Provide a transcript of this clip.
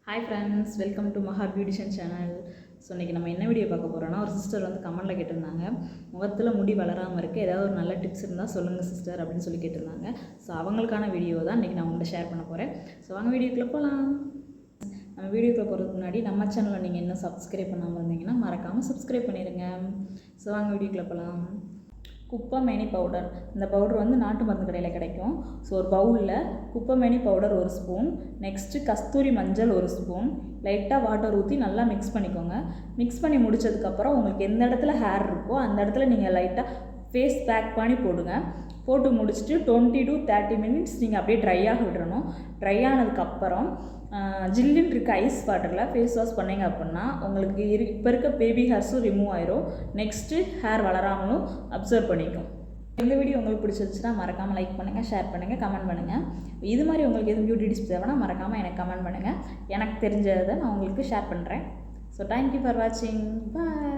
Hi friends, welcome to Maha beautician channel. So இன்றைக்கி நம்ம என்ன வீடியோ பார்க்க போகிறோன்னா, ஒரு சிஸ்டர் வந்து கமெண்ட்டில் கேட்டிருந்தாங்க, முகத்தில் முடி வளராமல் இருக்குது, ஏதாவது ஒரு நல்ல டிப்ஸ் இருந்தால் சொல்லுங்கள் சிஸ்டர் அப்படின்னு சொல்லி கேட்டிருந்தாங்க. ஸோ அவங்களுக்கான வீடியோ தான் இன்றைக்கி நான் உங்கள்கிட்ட ஷேர் பண்ண போகிறேன். ஸோ வாங்க வீடியோக்குள்ளே போகலாம். நம்ம வீடியோக்குள்ளே போகிறதுக்கு முன்னாடி நம்ம சேனலில் நீங்கள் இன்னும் சப்ஸ்கிரைப் பண்ணாமல் இருந்தீங்கன்னா மறக்காமல் சப்ஸ்கிரைப் பண்ணிடுங்க. ஸோ வாங்க வீடியோக்குள்ளே போகலாம். குப்பைமேனி பவுடர், இந்த பவுடர் வந்து நாட்டு மருந்து கடையில் கிடைக்கும். ஸோ ஒரு பவுலில் குப்பைமேனி பவுடர் 1 ஸ்பூன், நெக்ஸ்ட்டு கஸ்தூரி மஞ்சள் 1 ஸ்பூன், லைட்டாக வாட்டர் ஊற்றி நல்லா மிக்ஸ் பண்ணிக்கோங்க. மிக்ஸ் பண்ணி முடித்ததுக்கப்புறம் உங்களுக்கு எந்த இடத்துல ஹேர் இருக்கோ அந்த இடத்துல நீங்கள் லைட்டாக ஃபேஸ் பேக் பண்ணி போடுங்க. போட்டு முடிச்சுட்டு 20 to 30 மினிட்ஸ் நீங்கள் அப்படியே ட்ரையாக விடணும். ட்ரை ஆனதுக்கப்புறம் ஜில்லுன்னு இருக்க ஐஸ் வாட்டரில் ஃபேஸ் வாஷ் பண்ணிங்க அப்படின்னா உங்களுக்கு இப்போ இருக்க பேபி ஹேர்ஸும் ரிமூவ் ஆயிரும். நெக்ஸ்ட்டு ஹேர் வளராமலும் அப்சர்வ் பண்ணிக்கும். இந்த வீடியோ உங்களுக்கு பிடிச்சிருச்சுன்னா மறக்காமல் லைக் பண்ணுங்கள், ஷேர் பண்ணுங்கள், கமெண்ட் பண்ணுங்கள். இது மாதிரி உங்களுக்கு எதுவும் பியூட்டி டிப்ஸ் தேவைன்னா மறக்காமல் எனக்கு கமெண்ட் பண்ணுங்கள். எனக்கு தெரிஞ்சதை நான் உங்களுக்கு ஷேர் பண்ணுறேன். ஸோ தேங்க்யூ ஃபார் வாட்சிங். பாய்.